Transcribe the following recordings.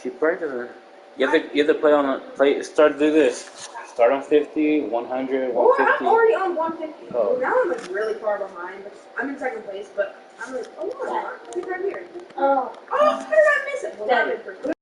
She practices. You have to start to do this. Start on 50, 100, 150. I'm already on 150. Oh. Now I'm like really far behind. I'm in second place, but I'm like, oh, he's right here. Oh. Oh, how did I miss it? Well, that is for good.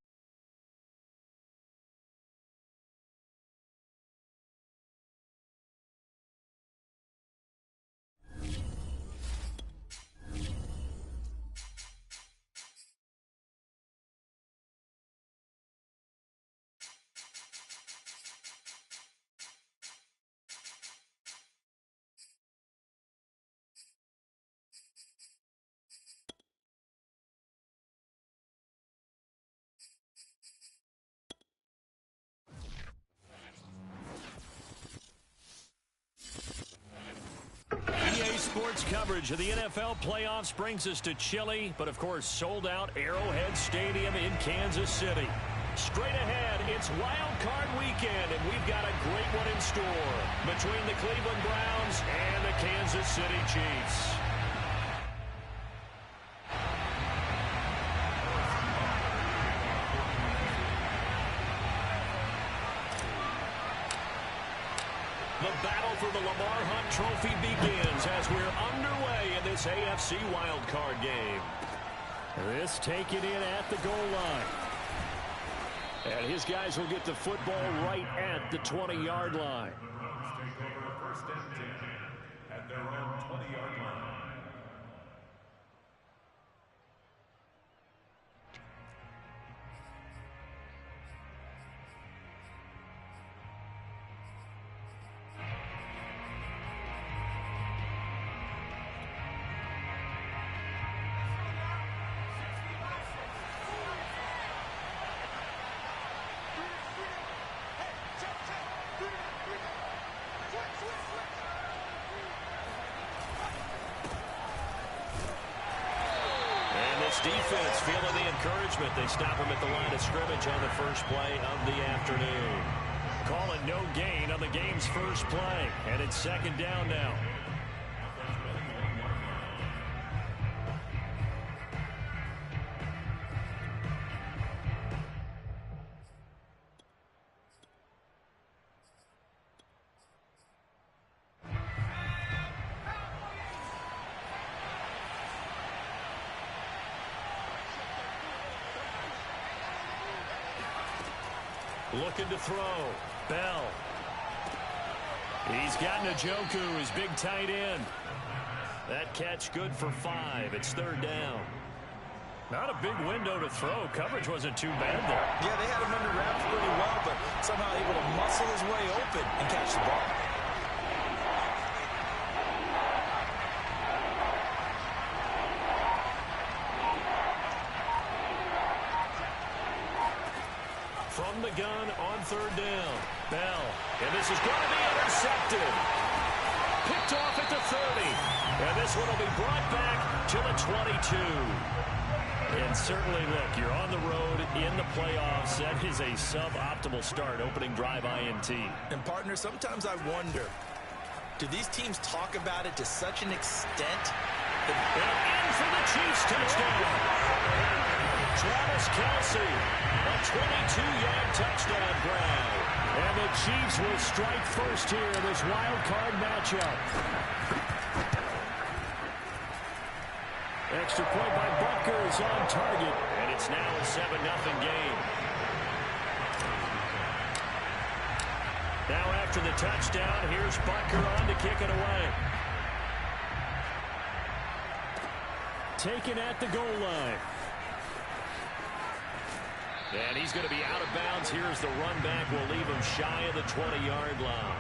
EA Sports coverage of the NFL playoffs brings us to chilly, but of course sold out Arrowhead Stadium in Kansas City. Straight ahead, it's Wild Card Weekend, and we've got a great one in store between the Cleveland Browns and the Kansas City Chiefs. The battle for the Lamar Hunt Trophy begins as we're underway in this AFC wildcard game. This taken in at the goal line. And his guys will get the football right at the 20-yard line. Take over first and 10 at their own 20-yard line. Defense feeling the encouragement. They stop him at the line of scrimmage on the first play of the afternoon. Calling no gain on the game's first play. And it's second down now. Looking to throw. Bell. He's got Njoku, his big tight end. That catch good for 5. It's third down. Not a big window to throw. Coverage wasn't too bad there. Yeah, they had him under wraps pretty well, but somehow able to muscle his way open and catch the ball. From the gun on third down. Bell. And this is going to be intercepted. Picked off at the 30. And this one will be brought back to the 22. And certainly, look, you're on the road in the playoffs. That is a suboptimal start, opening drive INT. And, partner, sometimes I wonder, do these teams talk about it to such an extent? And in for the Chiefs touchdown. Travis Kelce, a 22-yard touchdown grab. And the Chiefs will strike first here in this wild card matchup. Extra point by Butker is on target, and it's now a 7-0 game. Now after the touchdown, here's Butker on to kick it away. Taken at the goal line. And he's going to be out of bounds. Here's the run back. Will leave him shy of the 20-yard line.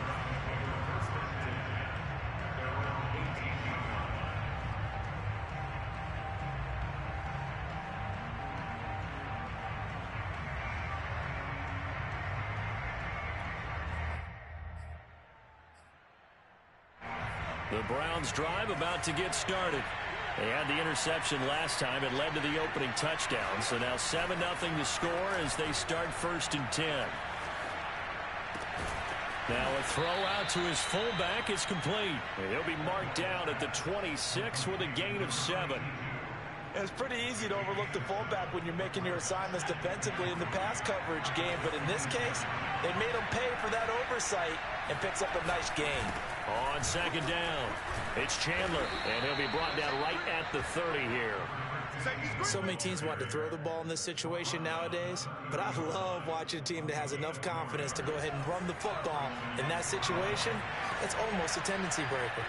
The Browns drive about to get started. They had the interception last time. It led to the opening touchdown. So now 7-0 to score as they start first and 10. Now a throw out to his fullback is complete. And he'll be marked down at the 26 with a gain of 7. And it's pretty easy to overlook the fullback when you're making your assignments defensively in the pass coverage game. But in this case, they made him pay for that oversight and picks up a nice gain. On second down, it's Chandler, and he'll be brought down right at the 30 here. So many teams want to throw the ball in this situation nowadays, but I love watching a team that has enough confidence to go ahead and run the football. In that situation, it's almost a tendency breaker.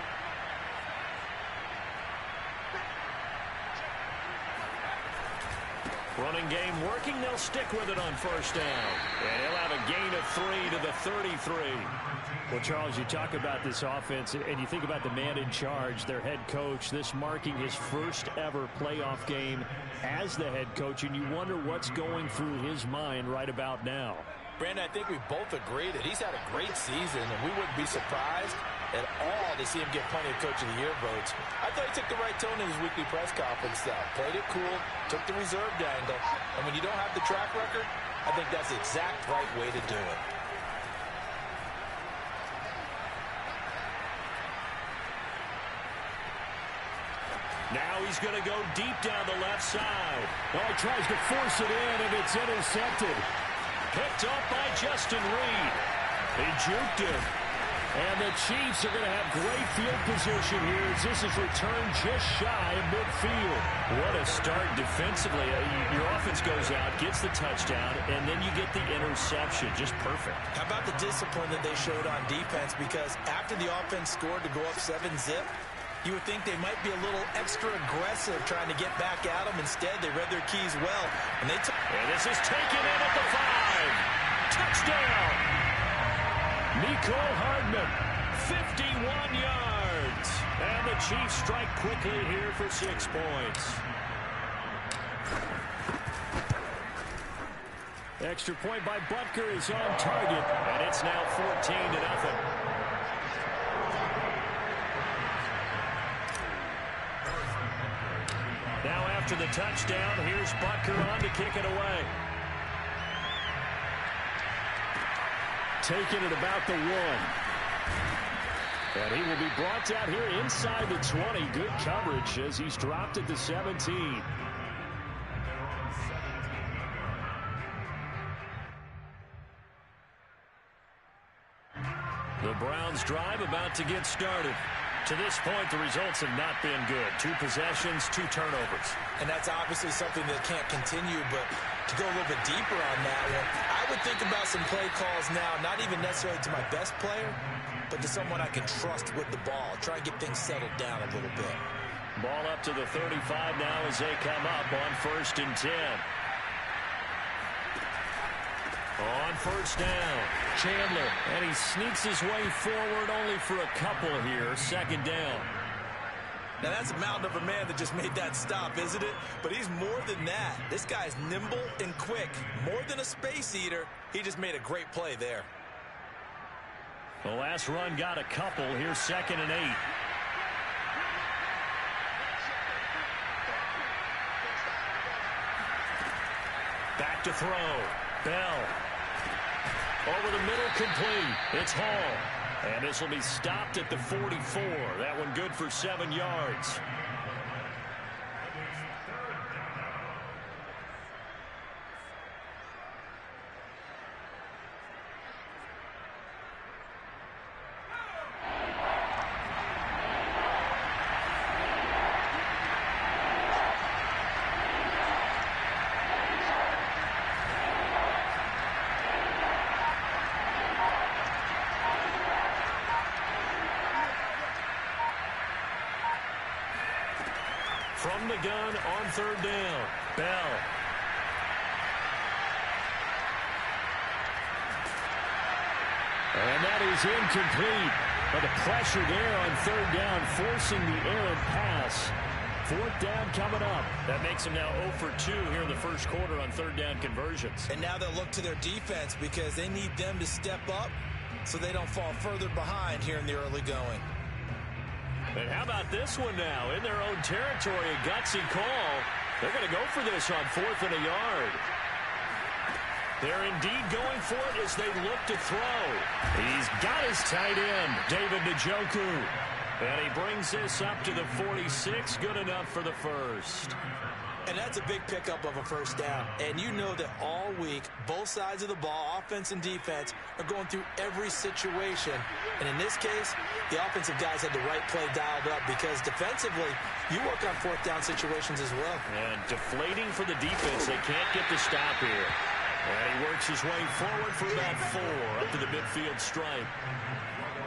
Running game working. They'll stick with it on first down. And he'll have a gain of 3 to the 33. Well, Charles, you talk about this offense, and you think about the man in charge, their head coach, this marking his first ever playoff game as the head coach, and you wonder what's going through his mind right about now. Brandon, I think we both agree that he's had a great season, and we wouldn't be surprised at all to see him get plenty of Coach of the Year votes. I thought he took the right tone in his weekly press conference. Played it cool, took the reserved angle, and when you don't have the track record, I think that's the exact right way to do it. Now he's going to go deep down the left side. Oh, he tries to force it in, and it's intercepted. Picked up by Justin Reed. He juked him. And the Chiefs are going to have great field position here as this is returned just shy of midfield. What a start defensively. Your offense goes out, gets the touchdown, and then you get the interception. Just perfect. How about the discipline that they showed on defense? Because after the offense scored to go up 7-zip, you would think they might be a little extra aggressive trying to get back at them. Instead, they read their keys well. And this is taken in at the 5. Touchdown! Mecole Hardman, 51 yards. And the Chiefs strike quickly here for 6 points. Extra point by Butker is on target. And it's now 14-0. Now after the touchdown, here's Butker on to kick it away. Taking it about the 1. And he will be brought down here inside the 20. Good coverage as he's dropped at the 17. The Browns drive about to get started. To this point, the results have not been good. 2 possessions, 2 turnovers. And that's obviously something that can't continue, but to go a little bit deeper on that one, I would think about some play calls now, not even necessarily to my best player, but to someone I can trust with the ball. Try and get things settled down a little bit. Ball up to the 35 now as they come up on 1st and 10. On first down, Chandler, and he sneaks his way forward only for a couple here. 2nd down. Now that's a mountain of a man that just made that stop, isn't it? But he's more than that. This guy's nimble and quick. More than a space eater, he just made a great play there. The last run got a couple. Here's 2nd and 8. Back to throw. Bell. Over the middle, complete. It's Hall. And this will be stopped at the 44. That one good for 7 yards. From the gun on 3rd down. Bell. And that is incomplete. But the pressure there on 3rd down, forcing the errant pass. 4th down coming up. That makes them now 0 for 2 here in the first quarter on 3rd down conversions. And now they'll look to their defense because they need them to step up so they don't fall further behind here in the early going. And how about this one now? In their own territory, a gutsy call. They're going to go for this on 4th and a yard. They're indeed going for it as they look to throw. He's got his tight end, David Njoku. And he brings this up to the 46. Good enough for the first. And that's a big pickup of a first down. And you know that all week, both sides of the ball, offense and defense, are going through every situation. And in this case, the offensive guys had the right play dialed up because defensively, you work on fourth down situations as well. And deflating for the defense. They can't get the stop here. And he works his way forward for about 4 up to the midfield stripe.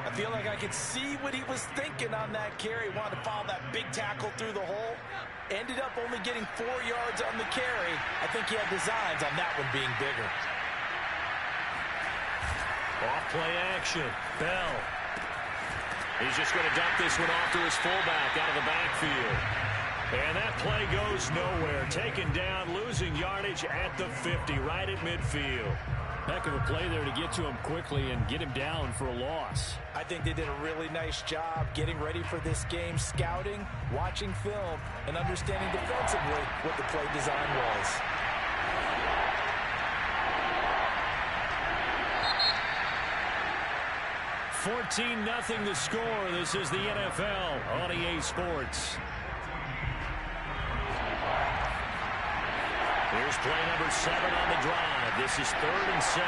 I feel like I could see what he was thinking on that carry. Wanted to follow that big tackle through the hole. Ended up only getting 4 yards on the carry. I think he had designs on that one being bigger. Off play action. Bell. He's just going to dump this one off to his fullback out of the backfield. And that play goes nowhere. Taken down, losing yardage at the 50, right at midfield. Heck of a play there to get to him quickly and get him down for a loss. I think they did a really nice job getting ready for this game, scouting, watching film, and understanding defensively what the play design was. $14-0 the score. This is the NFL on EA Sports. Here's play number 7 on the drive. This is 3rd and 7.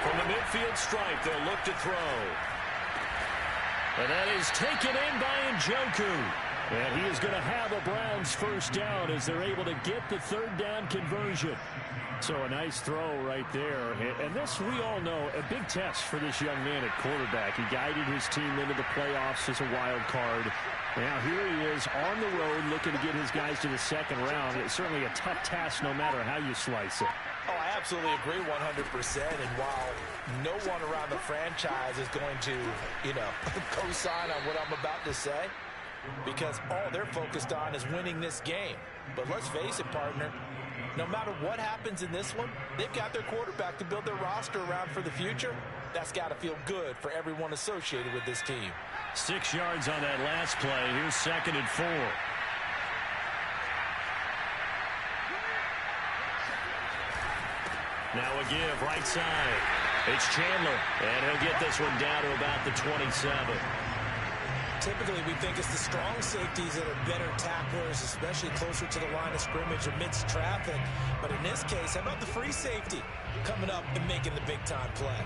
From the midfield stripe, they'll look to throw. And that is taken in by Njoku. And he is going to have a Browns first down as they're able to get the 3rd down conversion. So a nice throw right there. And this, we all know, a big test for this young man at quarterback. He guided his team into the playoffs as a wild card. Now here he is on the road looking to get his guys to the 2nd round. It's certainly a tough task no matter how you slice it. Oh, I absolutely agree 100%. And while no one around the franchise is going to, co-sign on what I'm about to say, because all they're focused on is winning this game. But let's face it, partner, no matter what happens in this one, they've got their quarterback to build their roster around for the future. That's got to feel good for everyone associated with this team. 6 yards on that last play. Here's 2nd and 4. Now a give right side. It's Chandler, and he'll get this one down to about the 27. Typically, we think it's the strong safeties that are better tacklers, especially closer to the line of scrimmage amidst traffic. But in this case, how about the free safety coming up and making the big-time play?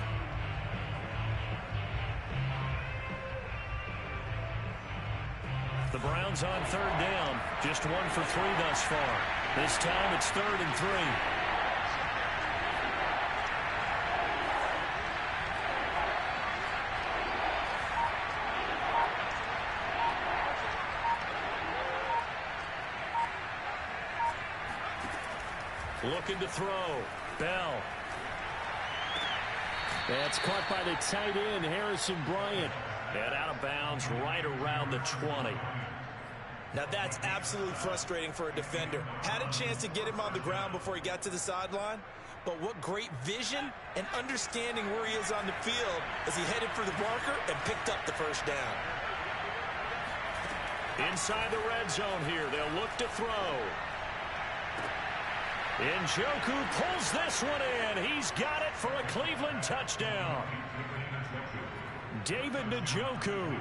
The Browns on 3rd down. Just 1 for 3 thus far. This time it's 3rd and 3. Looking to throw. Bell. That's caught by the tight end, Harrison Bryant. And out of bounds right around the 20. Now that's absolutely frustrating for a defender. Had a chance to get him on the ground before he got to the sideline. But what great vision and understanding where he is on the field as he headed for the marker and picked up the first down. Inside the red zone here. They'll look to throw. Njoku pulls this one in. He's got it for a Cleveland touchdown. David Njoku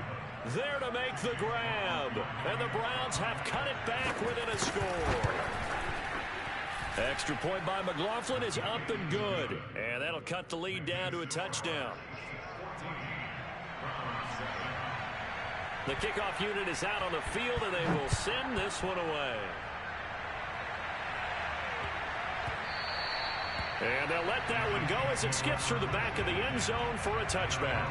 there to make the grab. And the Browns have cut it back within a score. Extra point by McLaughlin is up and good. And that'll cut the lead down to a touchdown. The kickoff unit is out on the field, and they will send this one away. And they'll let that one go as it skips through the back of the end zone for a touchback.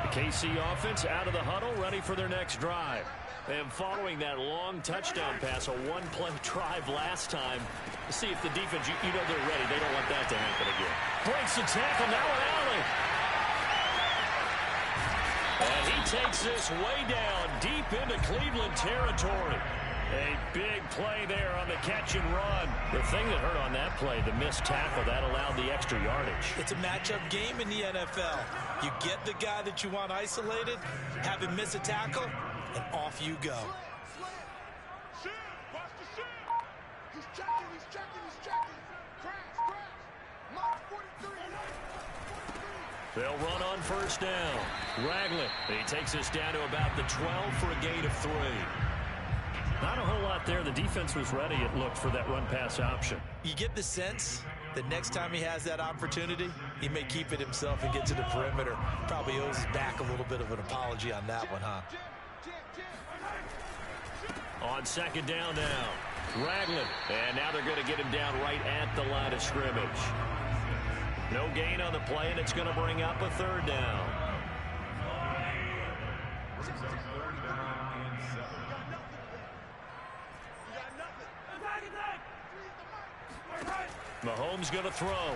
The KC offense out of the huddle, ready for their next drive. And following that long touchdown pass, a one-play drive last time, to see if the defense, you know they're ready. They don't want that to happen again. Breaks the tackle, now an alley. And he takes this way down, deep into Cleveland territory. A big play there on the catch and run. The thing that hurt on that play, the missed tackle, that allowed the extra yardage. It's a matchup game in the NFL. You get the guy that you want isolated, have him miss a tackle, and off you go. He's checking. Crash. Mark 43. They'll run on first down. Ragland, he takes us down to about the 12 for a gain of 3. Not a whole lot there. The defense was ready, it looked, for that run-pass option. You get the sense that next time he has that opportunity, he may keep it himself and get to the perimeter. Probably owes his back a little bit of an apology on that one, huh? On second down now, Ragland. And now they're going to get him down right at the line of scrimmage. No gain on the play, and it's going to bring up a third down. Mahomes going to throw.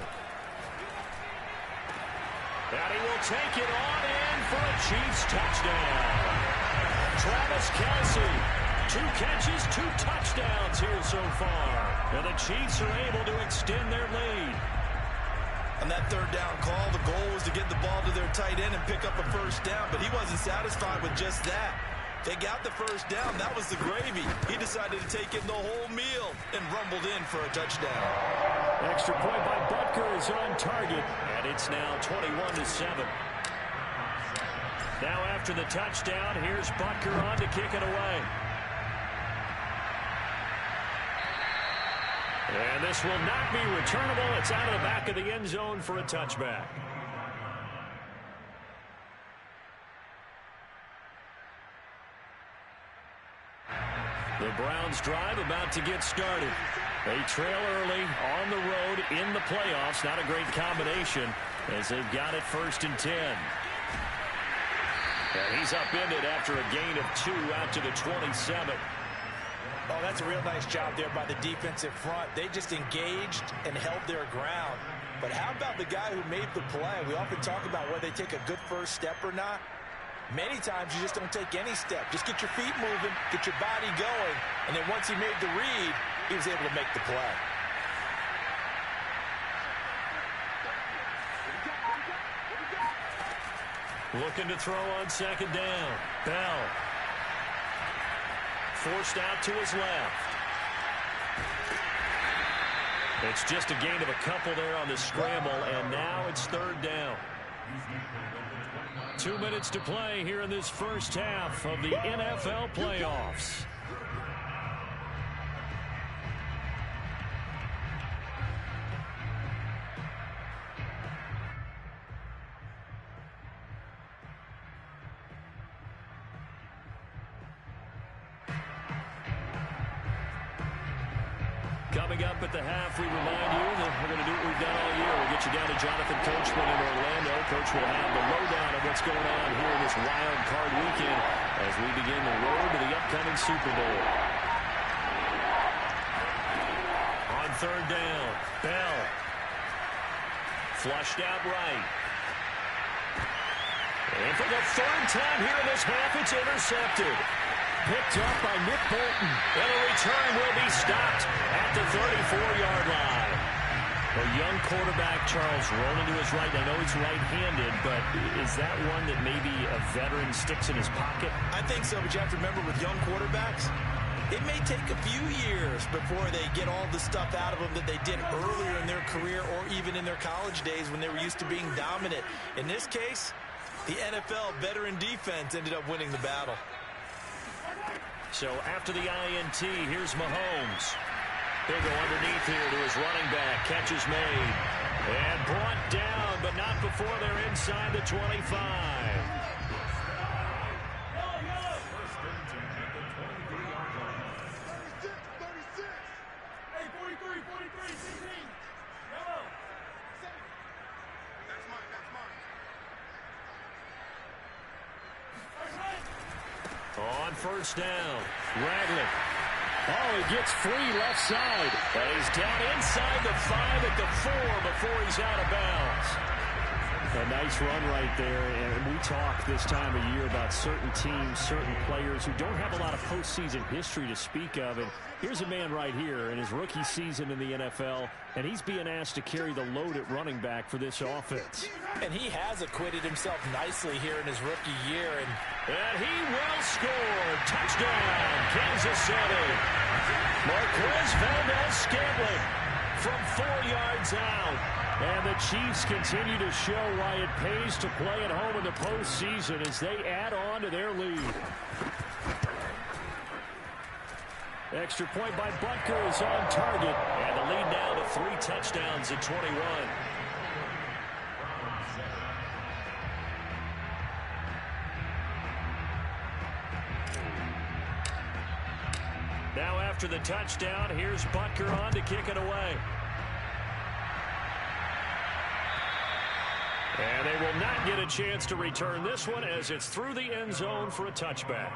And he will take it on in for a Chiefs touchdown. Travis Kelce, 2 catches, 2 touchdowns here so far. And the Chiefs are able to extend their lead. On that third down call, the goal was to get the ball to their tight end and pick up a first down, but he wasn't satisfied with just that. They got the first down. That was the gravy. He decided to take in the whole meal and rumbled in for a touchdown. Extra point by Butker is on target, and it's now 21-7. Now after the touchdown, here's Butker on to kick it away. And this will not be returnable. It's out of the back of the end zone for a touchback. The Browns drive about to get started. They trail early on the road in the playoffs. Not a great combination as they've got it 1st and 10. And he's upended after a gain of 2 out to the 27. Oh, that's a real nice job there by the defensive front. They just engaged and held their ground. But how about the guy who made the play? We often talk about whether they take a good first step or not. Many times you just don't take any step. Just get your feet moving, get your body going, and then once he made the read, he was able to make the play. Looking to throw on second down. Bell. Forced out to his left. It's just a gain of a couple there on the scramble, and now it's 3rd down. 2 minutes to play here in this first half of the NFL playoffs. Coming up at the half, we remind you that we're going to do what we've done all year. We'll get you down to Jonathan Coachman in Orlando. Coach will have the lowdown of what's going on here in this wild card weekend as we begin the road to the upcoming Super Bowl. On 3rd down, Bell. Flushed out right. And for the 3rd time here in this half, it's intercepted. Picked up by Nick Bolton. And a return will be stopped at the 34-yard line. A young quarterback, Charles, rolling to his right. I know he's right-handed, but is that one that maybe a veteran sticks in his pocket? I think so, but you have to remember with young quarterbacks, it may take a few years before they get all the stuff out of them that they did earlier in their career or even in their college days when they were used to being dominant. In this case, the NFL veteran defense ended up winning the battle. So after the INT, here's Mahomes. He'll go underneath here to his running back. Catch is made. And brought down, but not before they're inside the 25. On first down, Ragland. Oh, he gets free left side. And he's down inside the 5 at the 4 before he's out of bounds. A nice run right there, and we talk this time of year about certain teams, certain players who don't have a lot of postseason history to speak of. And here's a man right here in his rookie season in the NFL, and he's being asked to carry the load at running back for this offense. And he has acquitted himself nicely here in his rookie year. And he will score. Touchdown, Kansas City. Marquez Valdes-Scantling from 4 yards out. And the Chiefs continue to show why it pays to play at home in the postseason as they add on to their lead. Extra point by Butker is on target. And the lead now to 3 touchdowns at 21. Now after the touchdown, here's Butker on to kick it away. And they will not get a chance to return this one as it's through the end zone for a touchback.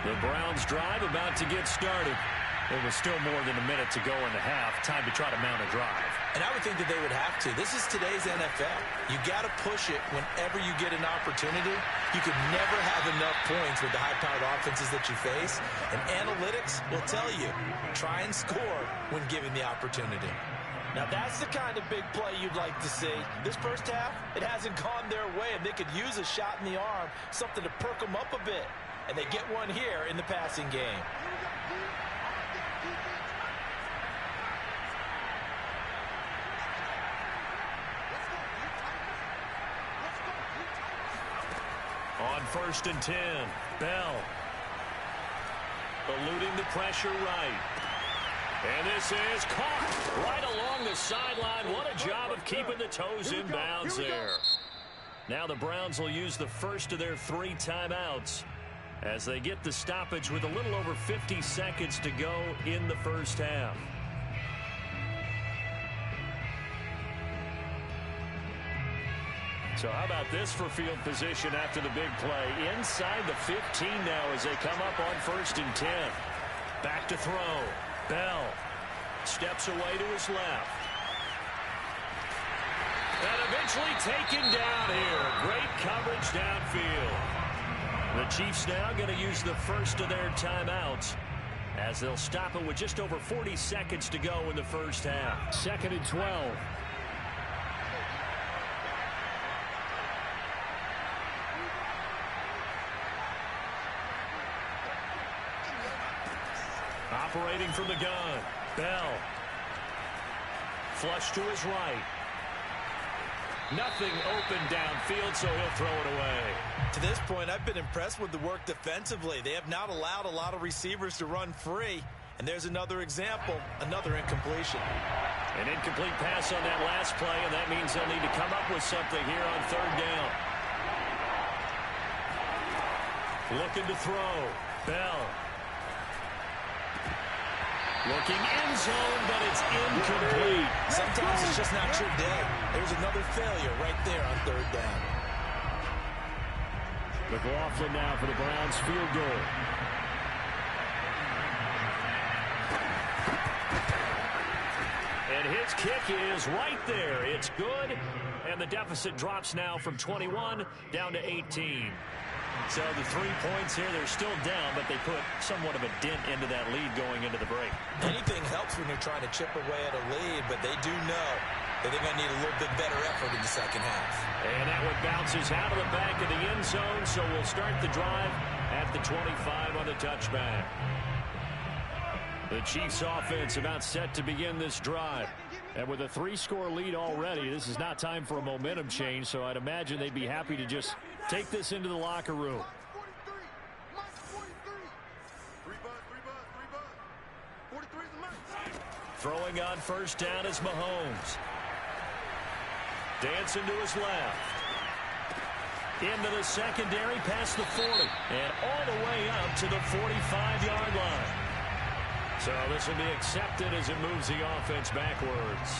The Browns drive about to get started. There was still more than a minute to go in the half. Time to try to mount a drive. And I would think that they would have to. This is today's NFL. You got to push it whenever you get an opportunity. You could never have enough points with the high-powered offenses that you face. And analytics will tell you, try and score when given the opportunity. Now, that's the kind of big play you'd like to see. This first half, it hasn't gone their way, and they could use a shot in the arm, something to perk them up a bit. And they get one here in the passing game. On 1st and 10, Bell. Eluding the pressure right. And this is caught right along the sideline. What a job of keeping the toes in bounds there. Now the Browns will use the first of their 3 timeouts as they get the stoppage with a little over 50 seconds to go in the first half. So how about this for field position after the big play? Inside the 15 now as they come up on 1st and 10. Back to throw. Bell steps away to his left. And eventually taken down here. Great coverage downfield. The Chiefs now going to use the first of their timeouts as they'll stop it with just over 40 seconds to go in the first half. 2nd and 12. Operating from the gun, Bell. Flush to his right. Nothing open downfield, so he'll throw it away. To this point, I've been impressed with the work defensively. They have not allowed a lot of receivers to run free. And there's another example, another incompletion. An incomplete pass on that last play, and that means they'll need to come up with something here on 3rd down. Looking to throw, Bell. Looking end zone, but it's incomplete. Sometimes it's just not your day. There's another failure right there on 3rd down. McLaughlin now for the Browns field goal. And his kick is right there. It's good. And the deficit drops now from 21 down to 18. So the 3 points here, they're still down, but they put somewhat of a dent into that lead going into the break. Anything helps when you're trying to chip away at a lead, but they do know that they're going to need a little bit better effort in the second half. And that one bounces out of the back of the end zone, so we'll start the drive at the 25 on the touchback. The Chiefs offense about set to begin this drive. And with a 3-score lead already, this is not time for a momentum change, so I'd imagine they'd be happy to just take this into the locker room. Throwing on 1st down is Mahomes. Dancing to his left. Into the secondary past the 40. And all the way up to the 45-yard line. So this will be accepted as it moves the offense backwards.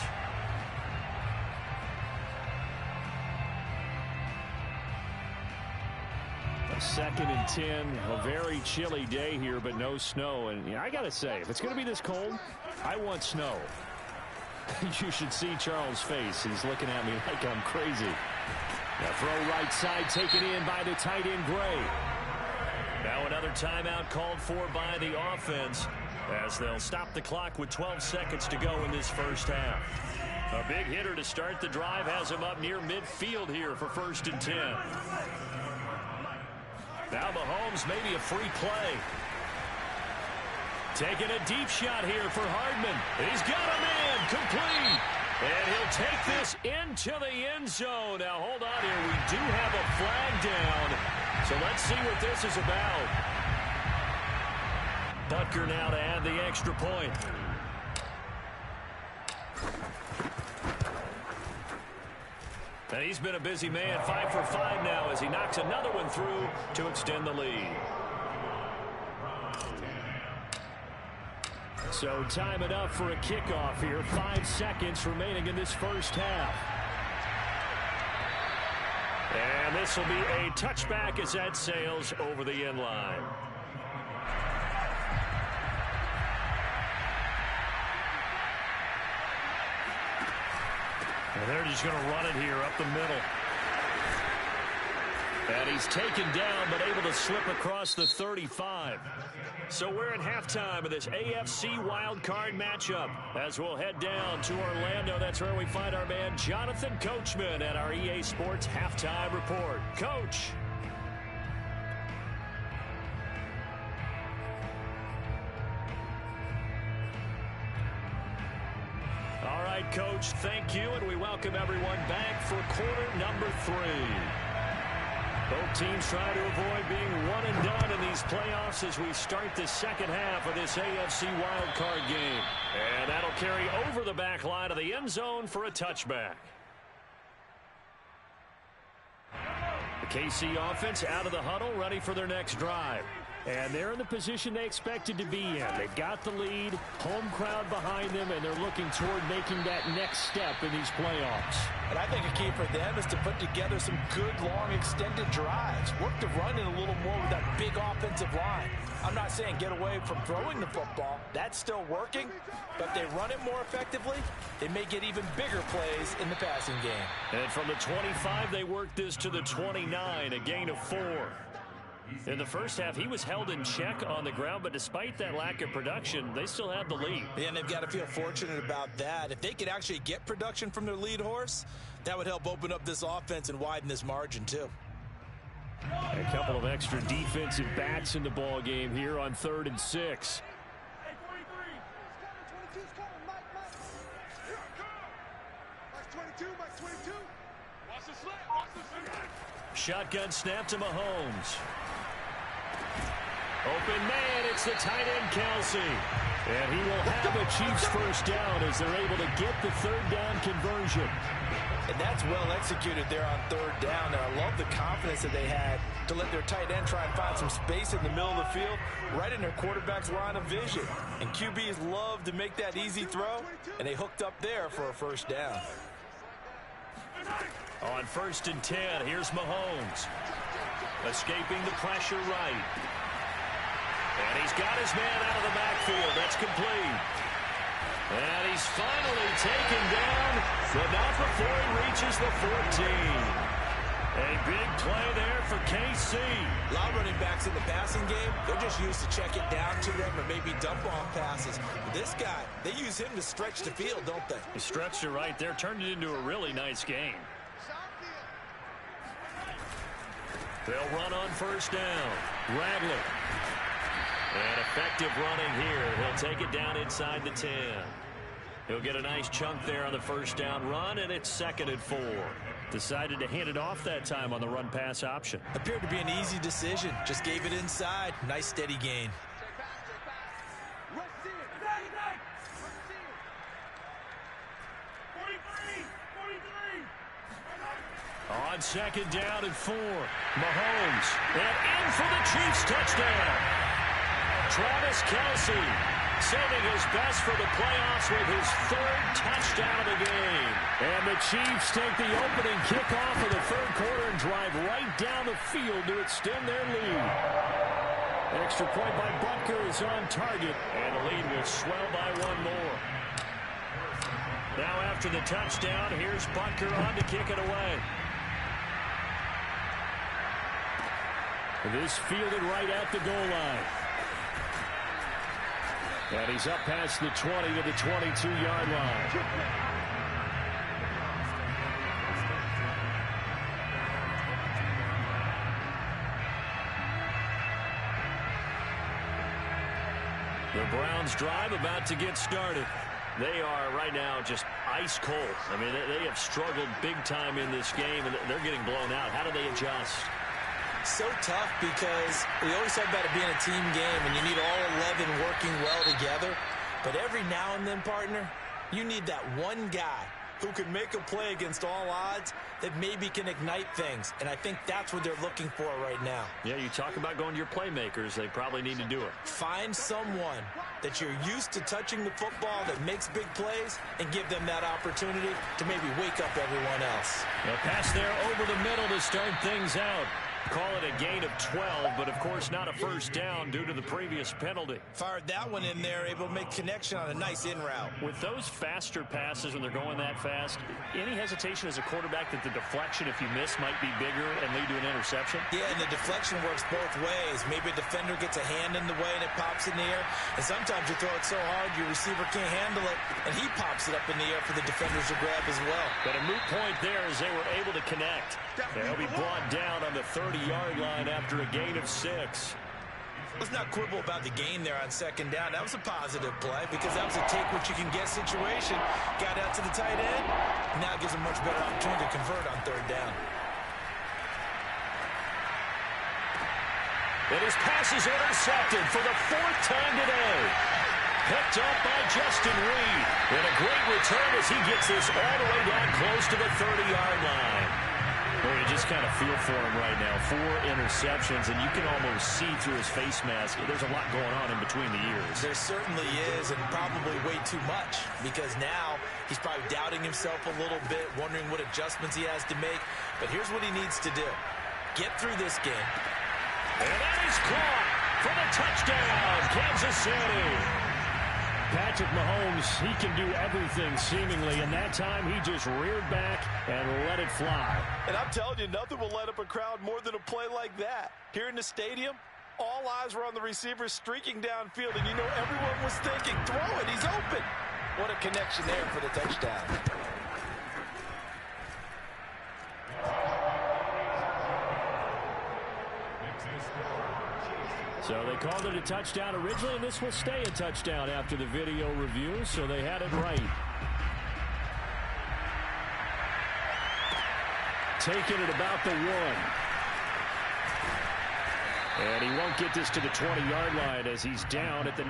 2nd and 10. A very chilly day here, but no snow. And I got to say, if it's going to be this cold, I want snow. You should see Charles' face. He's looking at me like I'm crazy. The throw right side taken in by the tight end, Gray. Now another timeout called for by the offense as they'll stop the clock with 12 seconds to go in this first half. A big hitter to start the drive has him up near midfield here for 1st and 10. Now Mahomes, maybe a free play. Taking a deep shot here for Hardman. He's got him in, complete. And he'll take this into the end zone. Now hold on here, we do have a flag down. So let's see what this is about. Butker now to add the extra point. And he's been a busy man, 5 for 5 now as he knocks another one through to extend the lead. So time enough for a kickoff here. 5 seconds remaining in this first half. And this will be a touchback as that sails over the end line. And they're just going to run it here up the middle. And he's taken down but able to slip across the 35. So we're at halftime of this AFC wildcard matchup as we'll head down to Orlando. That's where we find our man Jonathan Coachman at our EA Sports Halftime Report. Coach. All right, Coach, thank you, and we welcome everyone back for quarter number 3. Both teams try to avoid being one and done in these playoffs as we start the second half of this AFC wildcard game. And that'll carry over the back line of the end zone for a touchback. The KC offense out of the huddle, ready for their next drive. And they're in the position they expected to be in. They've got the lead, home crowd behind them, and they're looking toward making that next step in these playoffs. And I think a key for them is to put together some good, long, extended drives. Work the run in a little more with that big offensive line. I'm not saying get away from throwing the football. That's still working. But if they run it more effectively, they may get even bigger plays in the passing game. And from the 25, they worked this to the 29, a gain of 4. In the first half, he was held in check on the ground, but despite that lack of production, they still have the lead. And they've got to feel fortunate about that. If they could actually get production from their lead horse, that would help open up this offense and widen this margin, too. A couple of extra defensive backs in the ball game here on 3rd and 6. Shotgun snap to Mahomes. Open man, it's the tight end, Kelsey. And he will have a Chiefs first down as they're able to get the 3rd down conversion. And that's well executed there on 3rd down. And I love the confidence that they had to let their tight end try and find some space in the middle of the field, right in their quarterback's line of vision. And QBs love to make that easy throw, and they hooked up there for a first down. On 1st and 10, here's Mahomes. Escaping the pressure right. And he's got his man out of the backfield. That's complete. And he's finally taken down, but not before he reaches the 14. A big play there for KC. A lot of running backs in the passing game, they're just used to check it down to them or maybe dump off passes. But this guy, they use him to stretch the field, don't they? He stretched it right there, turned it into a really nice game. They'll run on 1st down. Radler. And effective running here. He'll take it down inside the 10. He'll get a nice chunk there on the 1st down run, and it's 2nd and 4. Decided to hand it off that time on the run-pass option. Appeared to be an easy decision. Just gave it inside. Nice steady gain. On 2nd down and 4. Mahomes. And in for the Chiefs touchdown. Travis Kelce saving his best for the playoffs with his 3rd touchdown of the game. And the Chiefs take the opening kickoff of the 3rd quarter and drive right down the field to extend their lead. Extra point by Butker is on target, and the lead will swell by 1 more. Now after the touchdown, here's Butker on to kick it away. This fielded right at the goal line. And he's up past the 20 to the 22-yard line. The Browns drive about to get started. They are right now just ice cold. I mean, they have struggled big time in this game, and they're getting blown out. How do they adjust? So tough because we always talk about it being a team game, and you need all 11 working well together. But every now and then, partner, you need that one guy who can make a play against all odds that maybe can ignite things. And I think that's what they're looking for right now. Yeah, you talk about going to your playmakers. They probably need to do it. Find someone that you're used to touching the football that makes big plays and give them that opportunity to maybe wake up everyone else. A pass there over the middle to start things out. Call it a gain of 12, but of course not a first down due to the previous penalty. Fired that one in there, able to make connection on a nice in route. With those faster passes when they're going that fast, any hesitation as a quarterback that the deflection, if you miss, might be bigger and lead to an interception? Yeah, and the deflection works both ways. Maybe a defender gets a hand in the way and it pops in the air, and sometimes you throw it so hard your receiver can't handle it, and he pops it up in the air for the defenders to grab as well. But a moot point there as they were able to connect. They'll be brought down on the 30-yard line after a gain of 6. Let's not quibble about the gain there on 2nd down. That was a positive play because that was a take-what-you-can-get situation. Got out to the tight end. Now gives a much better opportunity to convert on 3rd down. And his pass is intercepted for the 4th time today. Picked up by Justin Reed. And a great return as he gets this all the way down close to the 30-yard line. Well, you just kind of feel for him right now. 4 interceptions, and you can almost see through his face mask. There's a lot going on in between the ears. There certainly is, and probably way too much, because now he's probably doubting himself a little bit, wondering what adjustments he has to make. But here's what he needs to do. Get through this game. And that is caught for the touchdown, Kansas City. Patrick Mahomes, he can do everything seemingly, and that time he just reared back and let it fly. And I'm telling you, nothing will light up a crowd more than a play like that. Here in the stadium, all eyes were on the receiver streaking downfield, and you know everyone was thinking, throw it, he's open. What a connection there for the touchdown. So they called it a touchdown originally, and this will stay a touchdown after the video review, so they had it right. Taking it about the 1. And he won't get this to the 20-yard line as he's down at the...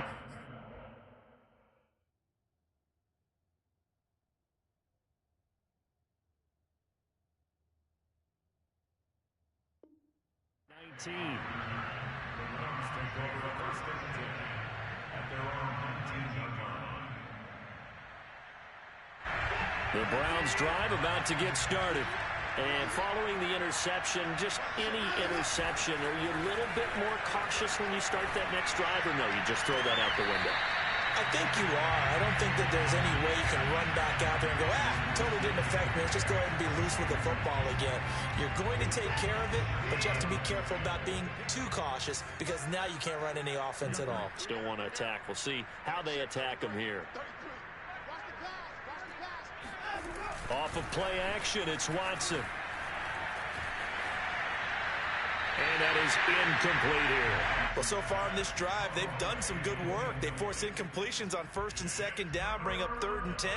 The Browns drive about to get started. And following the interception, just any interception, are you a little bit more cautious when you start that next drive, or no, you just throw that out the window? I think you are. I don't think that there's any way you can run back out there and go, totally didn't affect me. Let's just go ahead and be loose with the football again. You're going to take care of it, but you have to be careful about being too cautious because now you can't run any offense at all. Still want to attack. We'll see how they attack him here. Off of play action, it's Watson. And that is incomplete here. Well, so far in this drive, they've done some good work. They force incompletions on 1st and 2nd down, bring up 3rd and 10.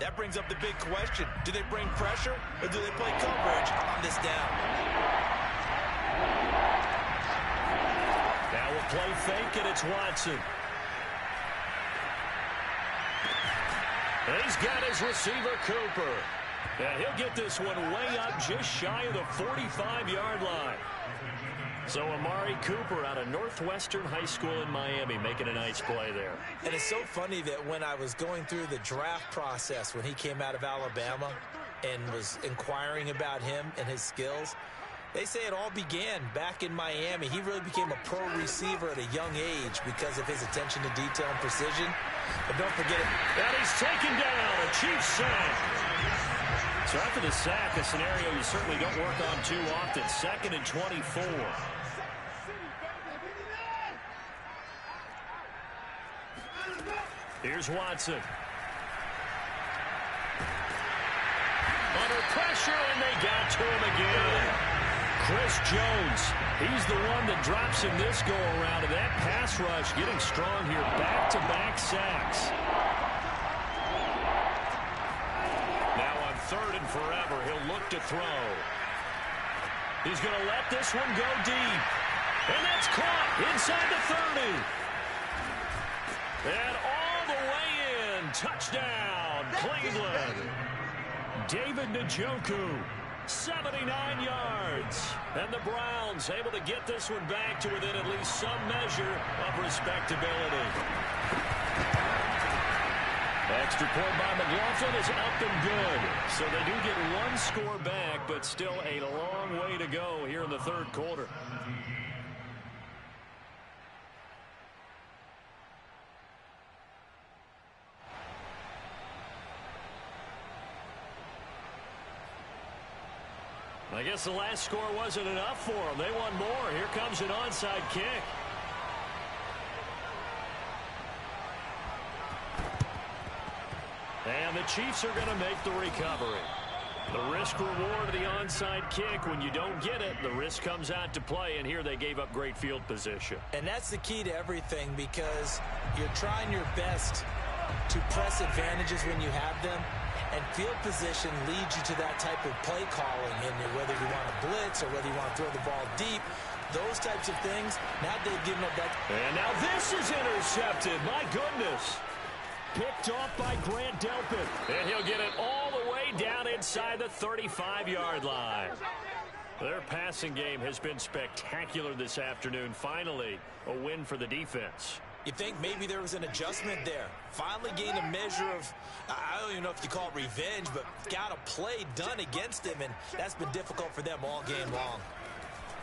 That brings up the big question. Do they bring pressure, or do they play coverage on this down? Now a play fake, and it's Watson. And he's got his receiver, Cooper. And he'll get this one way up just shy of the 45-yard line. So Amari Cooper out of Northwestern High School in Miami making a nice play there. And it's so funny that when I was going through the draft process when he came out of Alabama and was inquiring about him and his skills, they say it all began back in Miami. He really became a pro receiver at a young age because of his attention to detail and precision. But don't forget it. And he's taken down, a Chiefs sack. So after the sack, a scenario you certainly don't work on too often. 2nd and 24. Here's Watson. Under pressure, and they got to him again. Chris Jones, he's the one that drops him this go-around. And that pass rush getting strong here. Back-to-back sacks. Now on 3rd and forever, he'll look to throw. He's going to let this one go deep. And that's caught inside the 30. And all the way in. Touchdown, Cleveland. David Njoku, 79 yards. And the Browns able to get this one back to within at least some measure of respectability. Extra point by McLaughlin is up and good. So they do get one score back, but still a long way to go here in the 3rd quarter. I guess the last score wasn't enough for them. They want more. Here comes an onside kick. And the Chiefs are going to make the recovery. The risk-reward of the onside kick, when you don't get it, the risk comes out to play, and here they gave up great field position. And that's the key to everything because you're trying your best to press advantages when you have them. And field position leads you to that type of play calling, and whether you want to blitz or whether you want to throw the ball deep, those types of things. Now they've given up that. And now this is intercepted. My goodness. Picked off by Grant Delpit. And he'll get it all the way down inside the 35-yard line. Their passing game has been spectacular this afternoon. Finally, a win for the defense. You think maybe there was an adjustment there. Finally gained a measure of, I don't even know if you call it revenge, but got a play done against him, and that's been difficult for them all game long.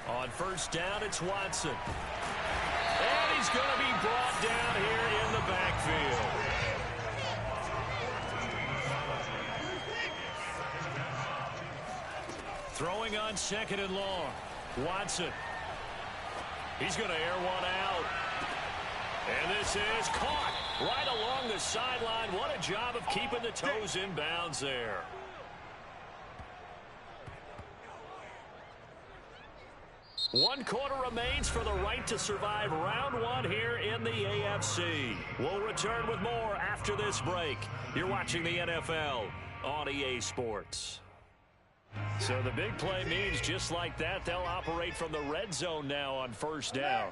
On 1st down, it's Watson. And he's going to be brought down here in the backfield. Throwing on 2nd and long. Watson. He's going to air one out. And this is caught right along the sideline. What a job of keeping the toes in bounds there. One quarter remains for the right to survive round 1 here in the AFC. We'll return with more after this break. You're watching the NFL on EA Sports. So the big play means just like that, they'll operate from the red zone now on 1st down.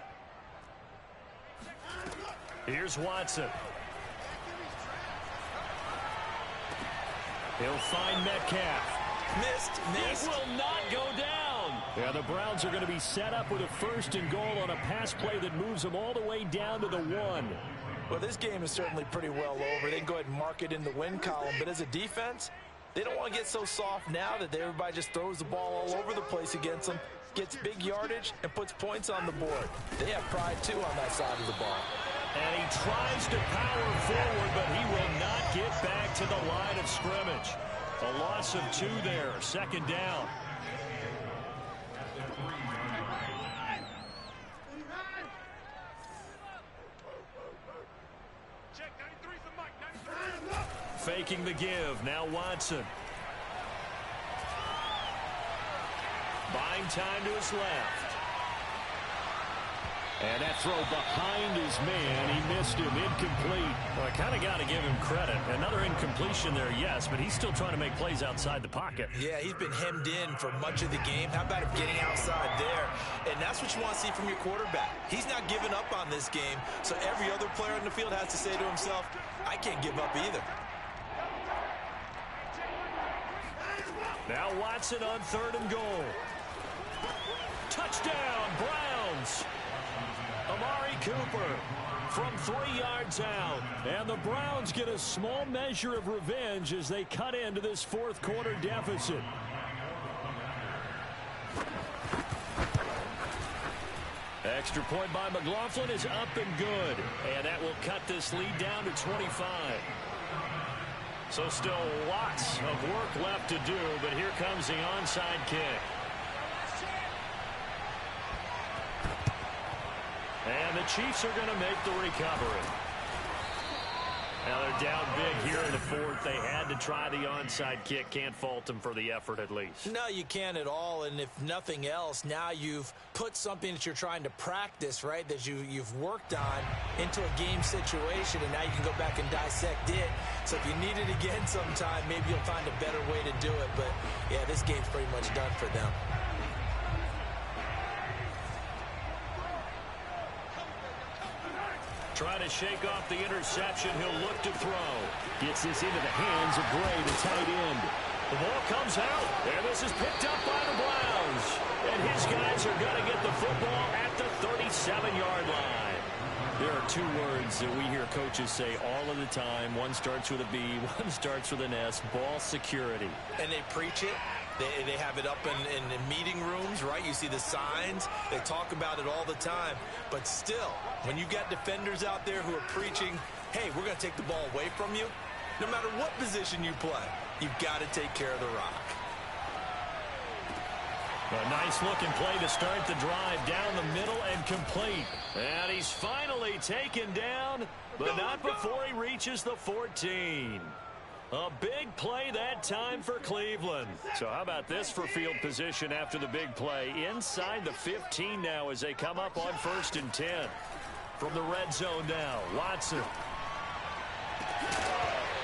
Here's Watson. He'll find Metcalf. Missed. It will not go down. Yeah, the Browns are going to be set up with a 1st and goal on a pass play that moves them all the way down to the 1. Well, this game is certainly pretty well over. They can go ahead and mark it in the win column. But as a defense, they don't want to get so soft now that everybody just throws the ball all over the place against them, gets big yardage, and puts points on the board. They have pride, too, on that side of the ball. And he tries to power forward, but he will not get back to the line of scrimmage. A loss of 2 there, 2nd down. Faking the give, now Watson. Buying time to his left. And that throw behind his man. He missed him. Incomplete. Well, I kind of got to give him credit. Another incompletion there, yes, but he's still trying to make plays outside the pocket. Yeah, he's been hemmed in for much of the game. How about him getting outside there? And that's what you want to see from your quarterback. He's not giving up on this game, so every other player on the field has to say to himself, I can't give up either. Now Watson on 3rd and goal. Touchdown, Browns. Amari Cooper from 3 yards out. And the Browns get a small measure of revenge as they cut into this fourth quarter deficit. Extra point by McLaughlin is up and good. And that will cut this lead down to 25. So still lots of work left to do, but here comes the onside kick. And the Chiefs are going to make the recovery. Now they're down big here in the fourth. They had to try the onside kick. Can't fault them for the effort at least. No, you can't at all. And if nothing else, now you've put something that you're trying to practice, right, that you've worked on into a game situation, and now you can go back and dissect it. So if you need it again sometime, maybe you'll find a better way to do it. But, yeah, this game's pretty much done for them. Trying to shake off the interception. He'll look to throw. Gets this into the hands of Gray, the tight end. The ball comes out, and this is picked up by the Browns. And his guys are going to get the football at the 37-yard line. There are two words that we hear coaches say all of the time. One starts with a B, one starts with an S. Ball security. And they preach it. They have it up in meeting rooms, right? You see the signs. They talk about it all the time. But still, when you got defenders out there who are preaching, hey, we're going to take the ball away from you, no matter what position you play, you've got to take care of the rock. A nice-looking play to start the drive down the middle and complete. And he's finally taken down, but not before he reaches the 14. A big play that time for Cleveland. So how about this for field position after the big play? Inside the 15 now as they come up on 1st and 10. From the red zone now, Watson.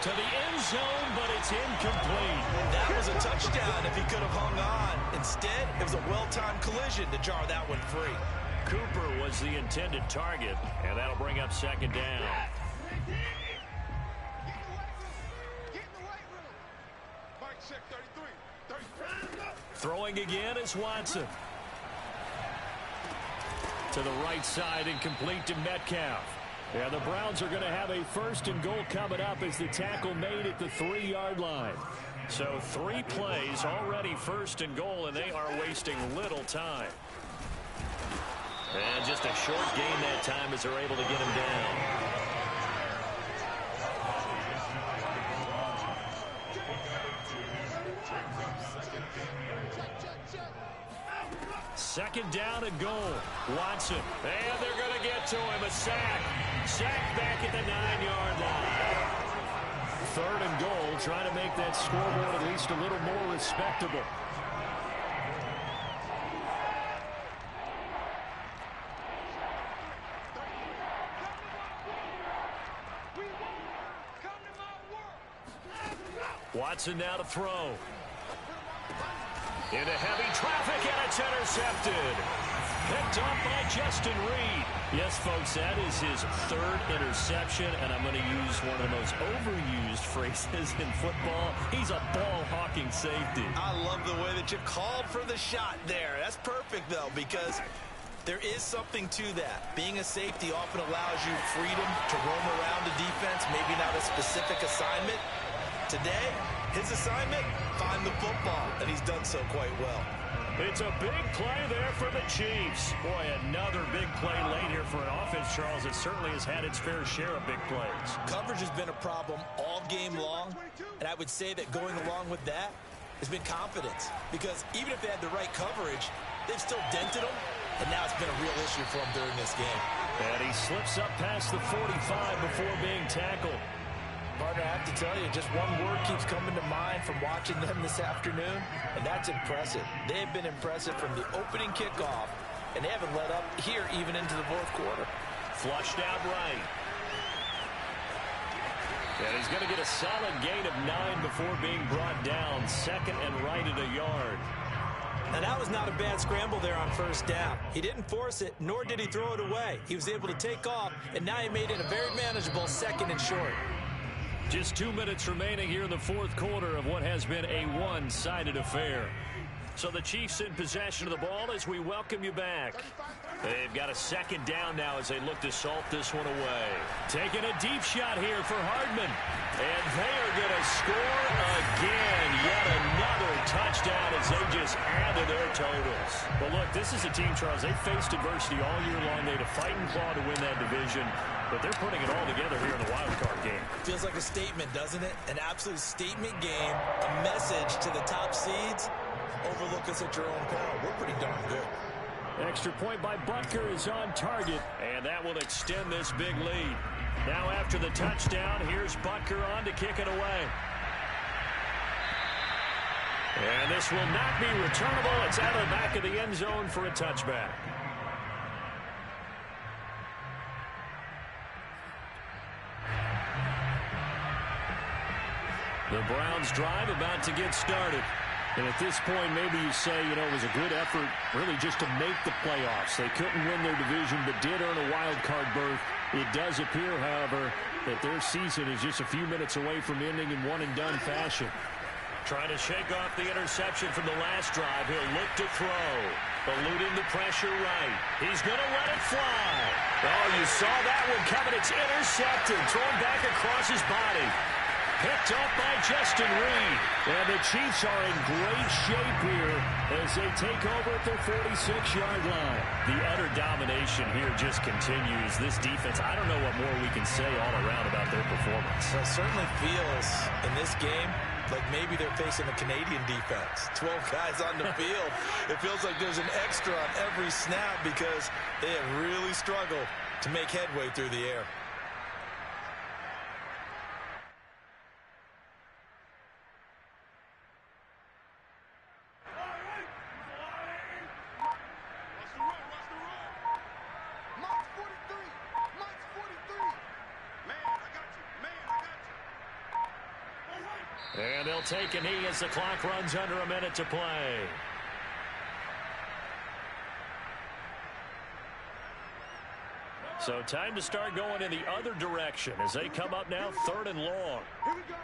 To the end zone, but it's incomplete. That was a touchdown if he could have hung on. Instead, it was a well-timed collision to jar that one free. Cooper was the intended target, and that'll bring up 2nd down. Throwing again is Watson. To the right side and complete to Metcalf. Yeah, the Browns are going to have a 1st and goal coming up as the tackle made at the 3-yard line. So 3 plays already 1st and goal, and they are wasting little time. And just a short gain that time as they're able to get him down. Second down and goal. Watson. And they're going to get to him. A sack. Sack back at the 9-yard line. 3rd and goal. Trying to make that scoreboard at least a little more respectable. Watson now to throw. Into heavy traffic, and it's intercepted. Picked up by Justin Reed. Yes, folks, that is his 3rd interception, and I'm going to use one of the most overused phrases in football. He's a ball-hawking safety. I love the way that you called for the shot there. That's perfect, though, because there is something to that. Being a safety often allows you freedom to roam around the defense, maybe not a specific assignment. Today, his assignment, find the football, and he's done so quite well. It's a big play there for the Chiefs. Boy, another big play late here for an offense, Charles, that certainly has had its fair share of big plays. Coverage has been a problem all game long, and I would say that going along with that has been confidence. Because even if they had the right coverage, they've still dented them, and now it's been a real issue for them during this game. And he slips up past the 45 before being tackled. Partner, I have to tell you, just one word keeps coming to mind from watching them this afternoon, and that's impressive. They have been impressive from the opening kickoff, and they haven't let up here even into the 4th quarter. Flushed out right. And he's going to get a solid gain of 9 before being brought down. 2nd and right at a yard. And that was not a bad scramble there on 1st down. He didn't force it, nor did he throw it away. He was able to take off, and now he made it a very manageable 2nd and short. Just 2 minutes remaining here in the 4th quarter of what has been a one-sided affair. So the Chiefs in possession of the ball as we welcome you back. They've got a second down now as they look to salt this one away. Taking a deep shot here for Hardman. And they are going to score again. Yet another touchdown as they just add to their totals. But look, this is a team, Charles, they faced adversity all year long. They had to fight and claw to win that division. But they're putting it all together here in the wild card game. Feels like a statement, doesn't it? An absolute statement game. A message to the top seeds. Overlook us at your own peril. We're pretty darn good. Extra point by Butker is on target, and that will extend this big lead. Now after the touchdown, here's Butker on to kick it away. And this will not be returnable. It's out of the back of the end zone for a touchback. The Browns drive about to get started. And at this point, maybe you say, you know, it was a good effort really just to make the playoffs. They couldn't win their division, but did earn a wild card berth. It does appear, however, that their season is just a few minutes away from ending in one-and-done fashion. Trying to shake off the interception from the last drive. He'll look to throw. Eluding the pressure right. He's going to let it fly. Oh, you saw that one coming. It's intercepted. Thrown back across his body. Picked up by Justin Reed. And the Chiefs are in great shape here as they take over at their 46-yard line. The utter domination here just continues. This defense, I don't know what more we can say all around about their performance. Well, it certainly feels in this game like maybe they're facing a Canadian defense. 12 guys on the field. It feels like there's an extra on every snap because they have really struggled to make headway through the air. And they'll take a knee as the clock runs under a minute to play. So time to start going in the other direction as they come up now 3rd and long. Here we go.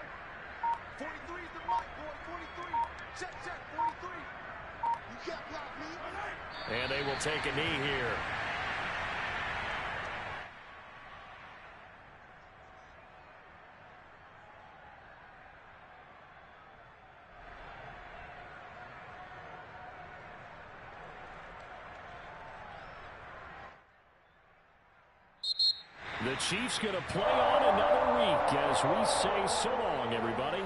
43 is the mic, boy. 43. Check, 43. You can't block me. And they will take a knee here. The Chiefs going to play on another week as we say so long, everybody.